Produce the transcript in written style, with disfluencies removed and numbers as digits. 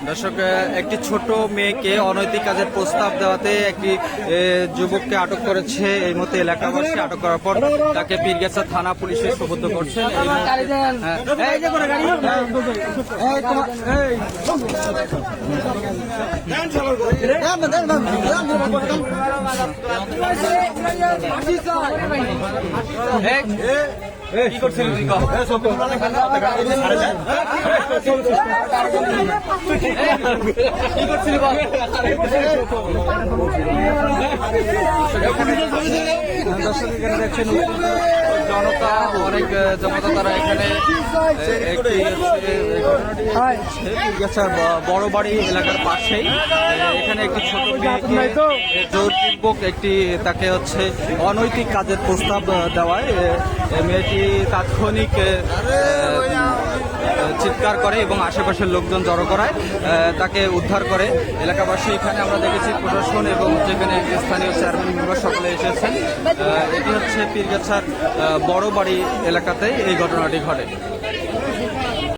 দর্শক, একটি ছোট মেয়েকে অনৈতিক কাজের প্রস্তাব দেওয়াতে একটি যুবককে আটক করেছে। এই মুহূর্তে এলাকাবাসী আটক করার পর তাকে পীরগাছা থানা পুলিশে সোপর্দ করছেন। কি করছিলি তুই? কি করছিলি? দেখছেন জনতা, অনেক জনতা তারা এখানে বড় বাড়ি এলাকার পাশেই এখানে একটি ছোট মেয়েকে জোরপূর্বক তাকে অনৈতিক কাজের প্রস্তাব দেওয়ায় মেয়েটি তাৎক্ষণিক চিৎকার করে এবং আশেপাশের লোকজন জড়ো করায় তাকে উদ্ধার করে এলাকাবাসী। এখানে আমরা দেখেছি প্রশাসন এবং যেখানে স্থানীয় চেয়ারম্যান মেম্বার সকলে এসেছেন। এটি পীরগাছার বড় বাড়ি এলাকাতেই এই ঘটনাটি ঘটে।